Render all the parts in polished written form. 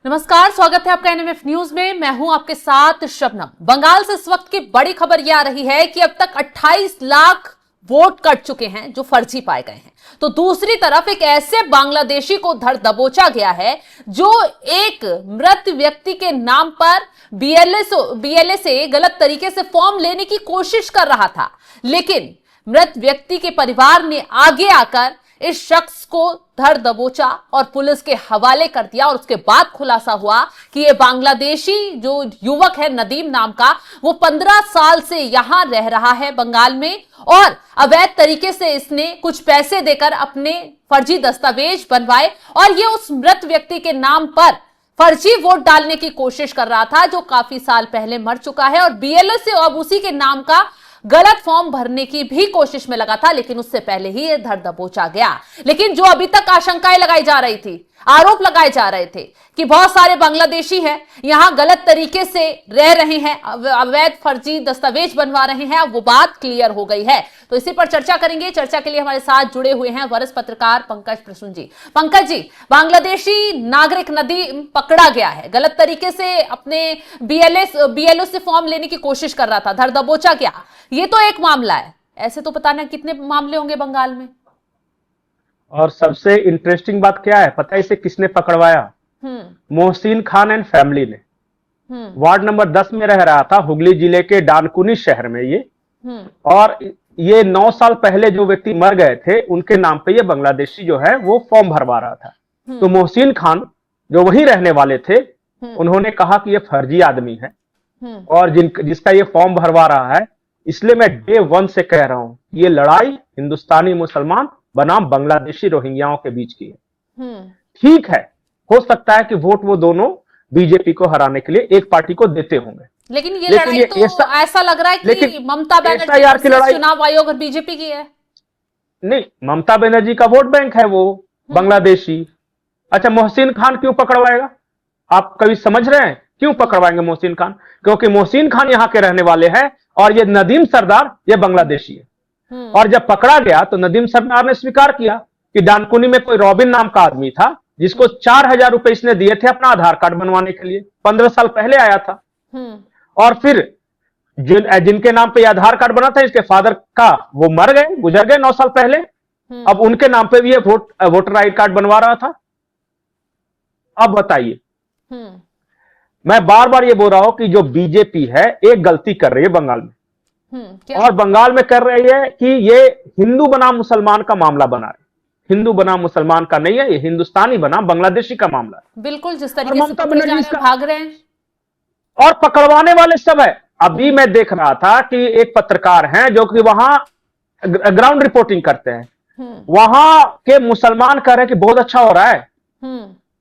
नमस्कार, स्वागत है आपका एनएमएफ न्यूज में। मैं हूं आपके साथ शबनम। बंगाल से इस वक्त की बड़ी खबर यह आ रही है कि अब तक 28 लाख वोट कट चुके हैं जो फर्जी पाए गए हैं। तो दूसरी तरफ एक ऐसे बांग्लादेशी को धर दबोचा गया है जो एक मृत व्यक्ति के नाम पर बीएलए से गलत तरीके से फॉर्म लेने की कोशिश कर रहा था, लेकिन मृत व्यक्ति के परिवार ने आगे आकर इस शख्स को धर दबोचा और पुलिस के हवाले कर दिया। और उसके बाद खुलासा हुआ कि ये बांग्लादेशी जो युवक है नदीम नाम का, वो 15 साल से यहां रह रहा है बंगाल में, और अवैध तरीके से इसने कुछ पैसे देकर अपने फर्जी दस्तावेज बनवाए और ये उस मृत व्यक्ति के नाम पर फर्जी वोट डालने की कोशिश कर रहा था जो काफी साल पहले मर चुका है, और बीएलओ से अब उसी के नाम का गलत फॉर्म भरने की भी कोशिश में लगा था, लेकिन उससे पहले ही यह धर दबोचा गया। लेकिन जो अभी तक आशंकाएं लगाई जा रही थी, आरोप लगाए जा रहे थे कि बहुत सारे बांग्लादेशी हैं यहां गलत तरीके से रह रहे हैं, अवैध फर्जी दस्तावेज बनवा रहे हैं, अब वो बात क्लियर हो गई है। तो इसी पर चर्चा करेंगे। चर्चा के लिए हमारे साथ जुड़े हुए हैं वरिष्ठ पत्रकार पंकज प्रसून जी। पंकज जी, बांग्लादेशी नागरिक नदीम पकड़ा गया है, गलत तरीके से अपने बीएलओ से फॉर्म लेने की कोशिश कर रहा था, धर दबोचा गया। ये तो एक मामला है, ऐसे तो पता नहीं कितने मामले होंगे बंगाल में। और सबसे इंटरेस्टिंग बात क्या है पता है इसे किसने पकड़वाया? मोहसिन खान एंड फैमिली ने। वार्ड नंबर 10 में रह रहा था, हुगली जिले के डानकुनी शहर में ये। और ये 9 साल पहले जो व्यक्ति मर गए थे उनके नाम पे ये बांग्लादेशी जो है वो फॉर्म भरवा रहा था। तो मोहसिन खान जो वहीं रहने वाले थे, उन्होंने कहा कि ये फर्जी आदमी है और जिसका ये फॉर्म भरवा रहा है, इसलिए मैं डे 1 से कह रहा हूं ये लड़ाई हिंदुस्तानी मुसलमान बनाम बांग्लादेशी रोहिंग्याओं के बीच की है। ठीक है, हो सकता है कि वोट वो दोनों बीजेपी को हराने के लिए एक पार्टी को देते होंगे, लेकिन ये लड़ाई तो ऐसा लग रहा है कि ममता बनर्जी की चुनाव आयोग और बीजेपी की है। नहीं, ममता बनर्जी का वोट बैंक है वो बांग्लादेशी। अच्छा, मोहसिन खान क्यों पकड़वाएगा? आप कभी समझ रहे हैं क्यों पकड़वाएंगे मोहसिन खान? क्योंकि मोहसिन खान यहाँ के रहने वाले हैं और ये नदीम सरदार ये बांग्लादेशी है। और जब पकड़ा गया तो नदीम सरदार ने स्वीकार किया कि डानकुनी में कोई रॉबिन नाम का आदमी था जिसको 4000 रुपए इसने दिए थे अपना आधार कार्ड बनवाने के लिए। 15 साल पहले आया था। और फिर जिनके नाम पे आधार कार्ड बना था, इसके फादर का, वो मर गए, गुजर गए 9 साल पहले। अब उनके नाम पे भी ये वोटर आई कार्ड बनवा रहा था। अब बताइए, मैं बार बार ये बोल रहा हूं कि जो बीजेपी है एक गलती कर रही है बंगाल में। और बंगाल में कर रही है कि ये हिंदू बनाम मुसलमान का मामला बना रही। हिंदू बनाम मुसलमान का नहीं है, ये हिंदुस्तानी बनाम बांग्लादेशी का मामला है। बिल्कुल, जिस तरीके से भाग रहे हैं और पकड़वाने वाले सब है। अभी मैं देख रहा था कि एक पत्रकार हैं जो कि वहां ग्राउंड रिपोर्टिंग करते हैं, वहां के मुसलमान कह रहे हैं कि बहुत अच्छा हो रहा है,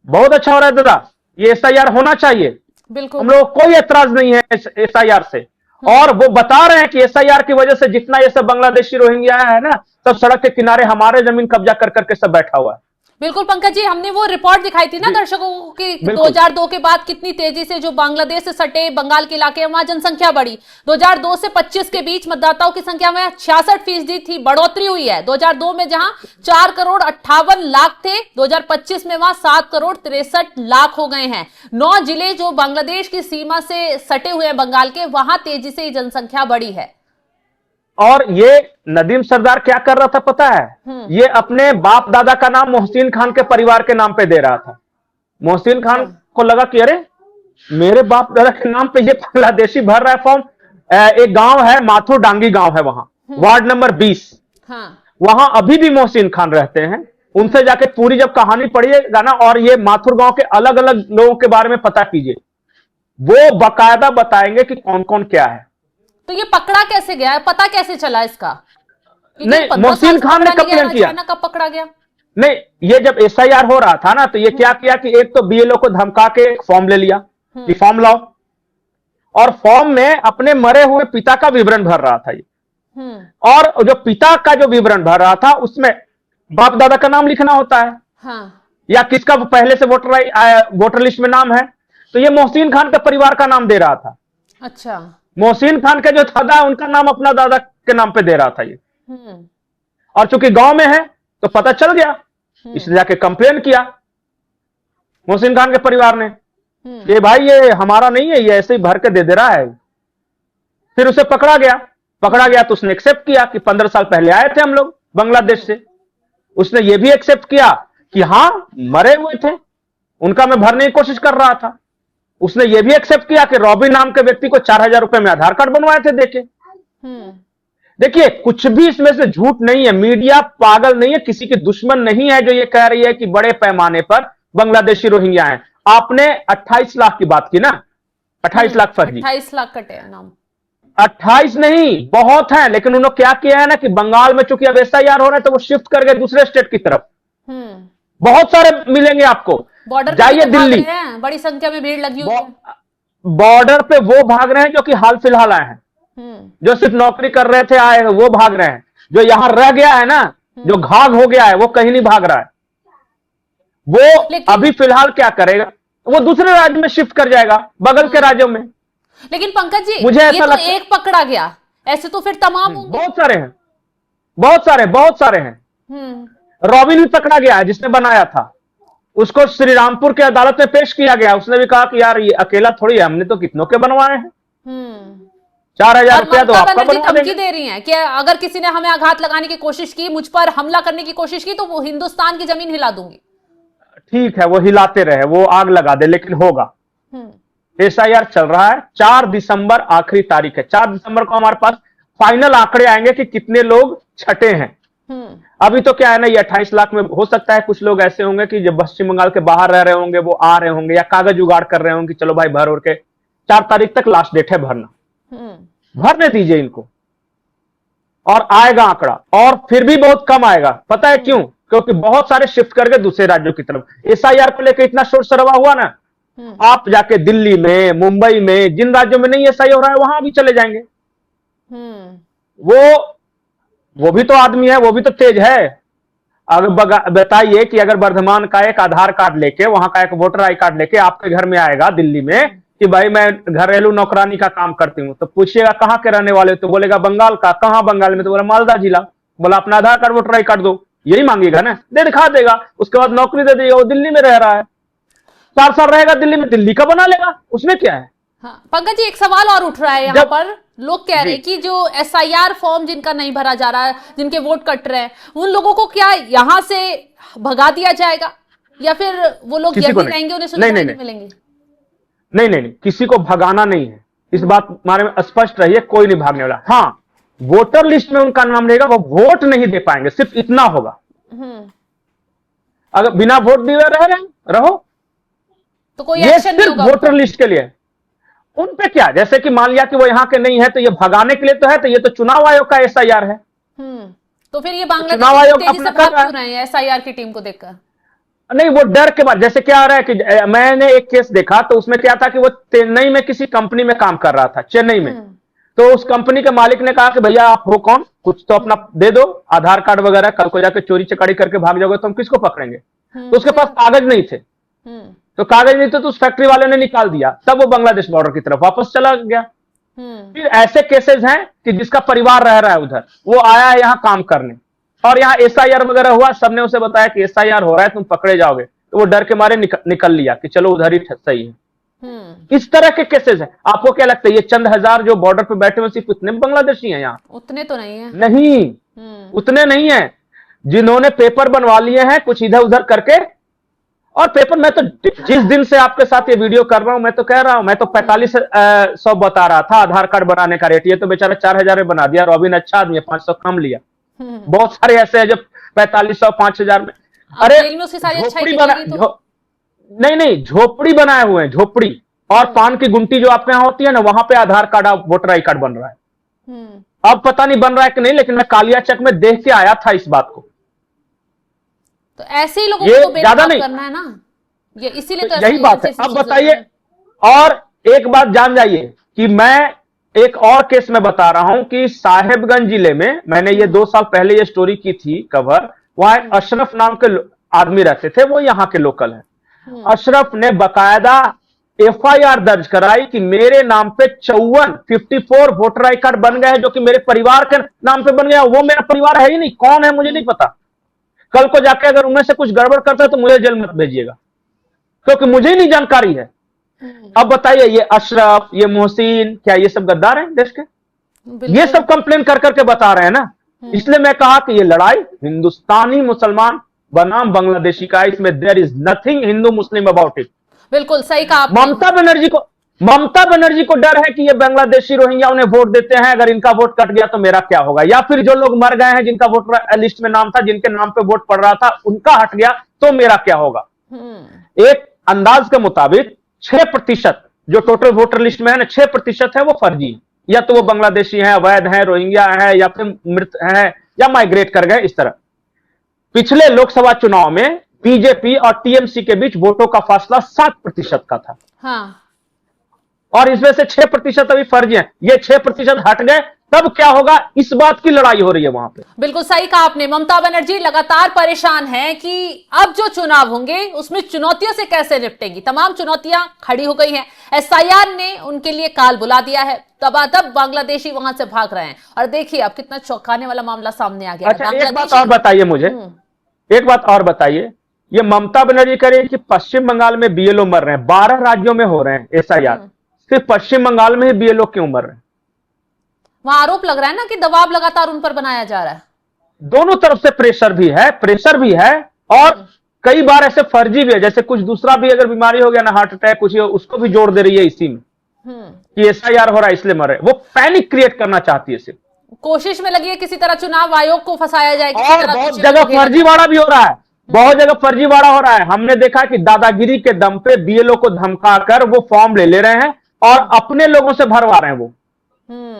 बहुत अच्छा हो रहा है दादा, ये एसआईआर होना चाहिए, बिल्कुल हम लोग कोई एतराज नहीं है एसआईआर से। और वो बता रहे हैं कि एसआईआर की वजह से जितना ये सब बांग्लादेशी रोहिंग्या है ना, सब सड़क के किनारे हमारे जमीन कब्जा कर करके सब बैठा हुआ है। बिल्कुल पंकज जी, हमने वो रिपोर्ट दिखाई थी ना दर्शकों को कि 2002 के बाद कितनी तेजी से जो बांग्लादेश से सटे बंगाल के इलाके वहां जनसंख्या बढ़ी। 2002 से 25 के बीच मतदाताओं की संख्या में 66% थी, बढ़ोतरी हुई है। 2002 में जहां 4,58,00,000 थे, 2025 में वहां 7,63,00,000 हो गए हैं। 9 जिले जो बांग्लादेश की सीमा से सटे हुए हैं बंगाल के, वहां तेजी से जनसंख्या बढ़ी है। और ये नदीम सरदार क्या कर रहा था पता है? ये अपने बाप दादा का नाम मोहसिन खान के परिवार के नाम पे दे रहा था। मोहसिन खान को लगा कि अरे मेरे बाप दादा के नाम पे ये बांग्लादेशी भर रहा है फॉर्म। एक गांव है माथुर डांगी गांव है वहां, वार्ड नंबर 20। वहां अभी भी मोहसिन खान रहते हैं। उनसे जाके पूरी जब कहानी पढ़िएगा ना, और ये माथुर गांव के अलग अलग लोगों के बारे में पता कीजिए, वो बाकायदा बताएंगे कि कौन कौन क्या है। तो ये पकड़ा कैसे गया है, पता कैसे चला इसका? नहीं, मोहसिन खान ने कंप्लेन किया। कब पकड़ा गया? नहीं, ये जब एसआईआर हो रहा था ना, तो ये क्या किया कि एक तो बीएलओ को धमका के एक फॉर्म ले लिया कि फॉर्म लाओ, और फॉर्म में अपने मरे हुए पिता का विवरण भर रहा था ये। और जो पिता का जो विवरण भर रहा था उसमें बाप दादा का नाम लिखना होता है। या किसका पहले से वोटर लिस्ट में नाम है, तो ये मोहसिन खान के परिवार का नाम दे रहा था। अच्छा, मोहसिन खान के जो दादा है उनका नाम अपना दादा के नाम पे दे रहा था ये। और चूंकि गांव में है तो पता चल गया, इसलिए जाके कंप्लेन किया मोहसिन खान के परिवार ने ये भाई ये हमारा नहीं है, ये ऐसे ही भर के दे दे रहा है। फिर उसे पकड़ा गया तो उसने एक्सेप्ट किया कि 15 साल पहले आए थे हम लोग बांग्लादेश से। उसने ये भी एक्सेप्ट किया कि हां मरे हुए थे, उनका मैं भरने की कोशिश कर रहा था। उसने ये भी एक्सेप्ट किया कि रॉबिन नाम के व्यक्ति को 4,000 रुपए में आधार कार्ड बनवाए थे देके। देखिए कुछ भी इसमें से झूठ नहीं है, मीडिया पागल नहीं है, किसी की दुश्मन नहीं है जो ये कह रही है कि बड़े पैमाने पर बांग्लादेशी रोहिंग्या हैं। आपने 28 लाख की बात की ना, 28 लाख फर्जी, 28 लाख कटे हैं नाम। 28 नहीं बहुत है, लेकिन उन्होंने क्या किया है ना कि बंगाल में चूंकि अब एसआईआर हो रहा है तो वो शिफ्ट कर गए दूसरे स्टेट की तरफ। बहुत सारे मिलेंगे आपको, बॉर्डर जाइए दिल्ली, बड़ी संख्या में भीड़ लगी हुई है। बॉर्डर पे वो भाग रहे हैं जो कि हाल फिलहाल आए हैं, जो सिर्फ नौकरी कर रहे थे आए हैं वो भाग रहे हैं। जो यहां रह गया है ना, जो घाघ हो गया है वो कहीं नहीं भाग रहा है। वो अभी फिलहाल क्या करेगा, वो दूसरे राज्य में शिफ्ट कर जाएगा, बगल के राज्यों में। लेकिन पंकज जी मुझे ऐसा ये तो एक पकड़ा गया, ऐसे तो फिर तमाम होंगे। बहुत सारे हैं। रॉबिन भी पकड़ा गया है जिसने बनाया था, उसको श्रीरामपुर की अदालत में पेश किया गया। उसने भी कहा कि यार ये अकेला थोड़ी है, हमने तो कितनों के बनवाए हैं। 4,000 रुपया तो आपका बनवा देंगे। दे रही हैं कि अगर किसी ने हमें आघात लगाने की कोशिश की, मुझ पर हमला करने की कोशिश की, तो वो हिंदुस्तान की जमीन हिला दूंगी। ठीक है, वो हिलाते रहे, वो आग लगा दे, लेकिन होगा। एसआईआर चल रहा है, 4 दिसंबर आखिरी तारीख है। 4 दिसंबर को हमारे पास फाइनल आंकड़े आएंगे कि कितने लोग छटे हैं। अभी तो क्या है ना, ये 28 लाख में हो सकता है कुछ लोग ऐसे होंगे कि जब पश्चिम बंगाल के बाहर रह रहे होंगे वो आ रहे होंगे या कागज जुगाड़ कर रहे होंगे कि चलो भाई भर और के 4 तारीख तक लास्ट डेट है भरना, भरने दीजिए इनको और आएगा आंकड़ा। और फिर भी बहुत कम आएगा, पता है क्यों? क्योंकि बहुत सारे शिफ्ट करके दूसरे राज्यों की तरफ। एसआईआर को लेकर इतना शोर शराबा हुआ ना, आप जाके दिल्ली में, मुंबई में, जिन राज्यों में नहीं एसआई हो रहा है वहां भी चले जाएंगे। वो भी तो आदमी है, वो भी तो तेज है। अगर बताइए कि अगर वर्धमान का एक आधार कार्ड लेके, वहां का एक वोटर आई कार्ड लेके आपके घर में आएगा दिल्ली में कि भाई मैं घरेलू नौकरानी का काम करती हूं, तो पूछिएगा कहां के रहने वाले, तो बोलेगा बंगाल का। कहां बंगाल में? तो बोला मालदा जिला। बोला अपना आधार कार्ड वोटर आई कार्ड दो, यही मांगेगा ना, दे दिखा देगा। उसके बाद नौकरी दे देगा, वो दिल्ली में रह रहा है, 4 साल रहेगा दिल्ली में, दिल्ली का बना लेगा, उसमें क्या है। हाँ, पंकज जी एक सवाल और उठ रहा है यहाँ पर। लोग कह रहे हैं कि जो एसआईआर फॉर्म जिनका नहीं भरा जा रहा है, जिनके वोट कट रहे हैं, उन लोगों को क्या यहां से भगा दिया जाएगा या फिर वो लोग यहीं रहेंगे, उन्हें सुविधाएं नहीं मिलेंगी? नहीं, किसी को भगाना नहीं है, इस बात बारे में स्पष्ट रहिए, कोई नहीं भागने वाला। हाँ, वोटर लिस्ट में उनका नाम रहेगा, वो वोट नहीं दे पाएंगे, सिर्फ इतना होगा। अगर बिना वोट दिए रहो तो कोई एक्शन नहीं होगा वोटर लिस्ट के लिए। उन पे क्या, जैसे कि मान लिया कि वो यहाँ के नहीं है तो ये भगाने के लिए तो है, तो ये तो चुनाव आयोग का एसआईआर है। तो फिर ये बांग्लादेश तेजी से भाग क्यों रहे हैं एसआईआर की टीम को देखकर? नहीं, वो डर के बाद, जैसे क्या आ रहा है कि मैंने एक केस देखा तो उसमें क्या था कि वो चेन्नई में किसी कंपनी में काम कर रहा था, चेन्नई में। तो उस कंपनी के मालिक ने कहा कि भैया आप हो कौन, कुछ तो अपना दे दो, आधार कार्ड वगैरह, कल को जाकर चोरी चकारी करके भाग जाओगे तो हम किसको पकड़ेंगे। तो उसके पास कागज नहीं थे, तो कागज नहीं थे तो उस फैक्ट्री वाले ने निकाल दिया, तब वो बांग्लादेश बॉर्डर की तरफ वापस चला गया। फिर ऐसे केसेस हैं कि जिसका परिवार रह रहा है उधर, वो आया है यहाँ काम करने और यहाँ एसआईआर वगैरह हुआ, सबने उसे बताया कि एसआईआर हो रहा है तुम पकड़े जाओगे, तो वो डर के मारे निकल लिया कि चलो उधर ही सही है। इस तरह के केसेस हैं। आपको क्या लगता है ये चंद हजार जो बॉर्डर पे बैठे हुए सिर्फ इतने बांग्लादेशी हैं यहाँ? उतने तो नहीं है। नहीं, उतने नहीं है। जिन्होंने पेपर बनवा लिए हैं कुछ इधर उधर करके, और पेपर, मैं तो जिस दिन से आपके साथ ये वीडियो कर रहा हूं मैं तो कह रहा हूं, मैं तो 4500 बता रहा था आधार कार्ड बनाने का रेट, ये तो बेचारा 4000 में बना दिया। रॉबिन अच्छा आदमी है, 500 कम लिया। बहुत सारे ऐसे हैं जो 4500 5000 में। अरे झोपड़ी नहीं, झोपड़ी बनाए हुए हैं, झोपड़ी। और पान की गुंटी जो आपके यहाँ होती है ना, वहां पे आधार कार्ड वोटर आई कार्ड बन रहा है। अब पता नहीं बन रहा है कि नहीं, लेकिन मैं कालियाचक में देख के आया था इस बात को। तो ऐसे ही लोगों को तो ज्यादा नहीं करना है ना, ये इसीलिए तो यही बात है। अब बताइए, और एक बात जान जाइए कि मैं एक और केस में बता रहा हूं कि साहेबगंज जिले में, मैंने ये 2 साल पहले ये स्टोरी की थी कवर, वहां अशरफ नाम के आदमी रहते थे, वो यहाँ के लोकल है। अशरफ ने बकायदा एफआईआर दर्ज कराई कि मेरे नाम पे 54 वोटर आई कार्ड बन गए, जो कि मेरे परिवार के नाम पे बन गया। वो मेरा परिवार है ही नहीं, कौन है मुझे नहीं पता। कल को जाके अगर उनमें से कुछ गड़बड़ करता है तो मुझे जेल मत भेजिएगा, क्योंकि मुझे ही नहीं जानकारी है। अब बताइए, ये अशरफ, ये मोहसिन, क्या ये सब गद्दार हैं देश के? ये सब कंप्लेन कर करके बता रहे हैं ना। इसलिए मैं कहा कि ये लड़ाई हिंदुस्तानी मुसलमान बनाम बांग्लादेशी का है। इसमें there is nothing Hindu Muslim about it. बिल्कुल सही कहा आपने। ममता बनर्जी को डर है कि ये बांग्लादेशी रोहिंग्या उन्हें वोट देते हैं, अगर इनका वोट कट गया तो मेरा क्या होगा, या फिर जो लोग मर गए हैं जिनका वोटर लिस्ट में नाम था, जिनके नाम पे वोट पड़ रहा था, उनका हट गया तो मेरा क्या होगा। एक अंदाज के मुताबिक 6% जो टोटल वोटर लिस्ट में है ना, 6% है वो फर्जी, या तो वो बांग्लादेशी हैं, अवैध हैं, रोहिंग्या हैं, या फिर मृत हैं, या माइग्रेट कर गए। इस तरह पिछले लोकसभा चुनाव में बीजेपी और टीएमसी के बीच वोटों का फासला 7% का था। हाँ। और इसमें से 6% अभी फर्जी हैं। ये 6% हट गए तब क्या होगा, इस बात की लड़ाई हो रही है वहां पे। बिल्कुल सही कहा आपने। ममता बनर्जी लगातार परेशान हैं कि अब जो चुनाव होंगे उसमें चुनौतियों से कैसे निपटेंगी। तमाम चुनौतियां खड़ी हो गई हैं। एसआईआर ने उनके लिए काल बुला दिया है। तबादब बांग्लादेशी वहां से भाग रहे हैं। और देखिए अब कितना चौंकाने वाला मामला सामने आ गया। अच्छा, एक बात और बताइए मुझे, एक बात और बताइए, ये ममता बनर्जी कह रही है कि पश्चिम बंगाल में बीएलओ मर रहे हैं, 12 राज्यों में हो रहे हैं एसआईआर, सिर्फ पश्चिम बंगाल में ही बीएलओ क्यों मर रहे हैं? वहां आरोप लग रहा है ना कि दबाव लगातार उन पर बनाया जा रहा है। दोनों तरफ से प्रेशर भी है और कई बार ऐसे फर्जी भी है, जैसे कुछ दूसरा भी अगर बीमारी हो गया ना, हार्ट अटैक कुछ, उसको भी जोड़ दे रही है इसी में कि एसआईआर हो रहा है इसलिए मर रहे। वो पैनिक क्रिएट करना चाहती है, सिर्फ कोशिश में लगी है किसी तरह चुनाव आयोग को फंसाया जाए। और बहुत जगह फर्जीवाड़ा भी हो रहा है, बहुत जगह फर्जीवाड़ा हो रहा है। हमने देखा कि दादागिरी के दम पे बीएलओ को धमकाकर वो फॉर्म ले रहे हैं और अपने लोगों से भरवा रहे हैं वो।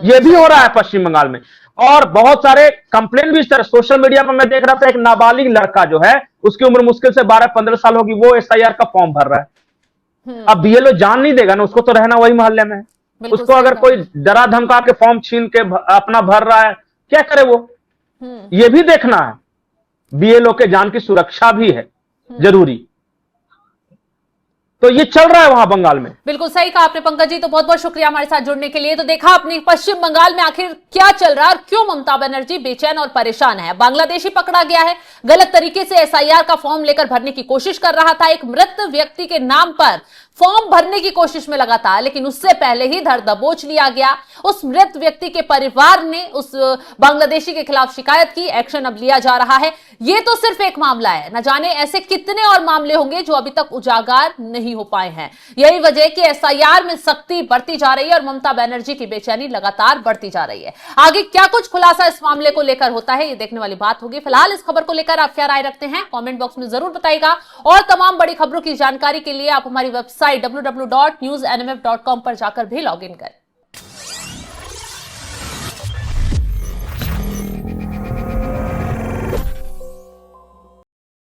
ये भी हो रहा है पश्चिम बंगाल में। और बहुत सारे कंप्लेन भी इस तरह सोशल मीडिया पर मैं देख रहा था, एक नाबालिग लड़का जो है, उसकी उम्र मुश्किल से 12-15 साल होगी, वो एसआईआर का फॉर्म भर रहा है। अब बीएलओ जान नहीं देगा ना, उसको तो रहना वही मोहल्ले में है। उसको अगर कोई डरा धमका के फॉर्म छीन के अपना भर रहा है, क्या करे वो? ये भी देखना है। बीएलओ के जान की सुरक्षा भी है जरूरी। तो ये चल रहा है वहां बंगाल में। बिल्कुल सही कहा आपने पंकज जी। तो बहुत बहुत शुक्रिया हमारे साथ जुड़ने के लिए। तो देखा आपने पश्चिम बंगाल में आखिर क्या चल रहा है और क्यों ममता बनर्जी बेचैन और परेशान है। बांग्लादेशी पकड़ा गया है, गलत तरीके से एसआईआर का फॉर्म लेकर भरने की कोशिश कर रहा था। एक मृत व्यक्ति के नाम पर फॉर्म भरने की कोशिश में लगा था, लेकिन उससे पहले ही धर दबोच लिया गया। उस मृत व्यक्ति के परिवार ने उस बांग्लादेशी के खिलाफ शिकायत की, एक्शन अब लिया जा रहा है। ये तो सिर्फ एक मामला है, न जाने ऐसे कितने और मामले होंगे जो अभी तक उजागर नहीं हो पाए हैं। यही वजह कि एसआईआर में सख्ती बढ़ती जा रही है और ममता बनर्जी की बेचैनी लगातार बढ़ती जा रही है। आगे क्या कुछ खुलासा इस मामले को लेकर होता है, ये देखने वाली बात होगी। फिलहाल इस खबर को लेकर आप क्या राय रखते हैं, कमेंट बॉक्स में जरूर बताइएगा। और तमाम बड़ी खबरों की जानकारी के लिए आप हमारी वेबसाइट www.newsnmf.com पर जाकर भी लॉग इन करें।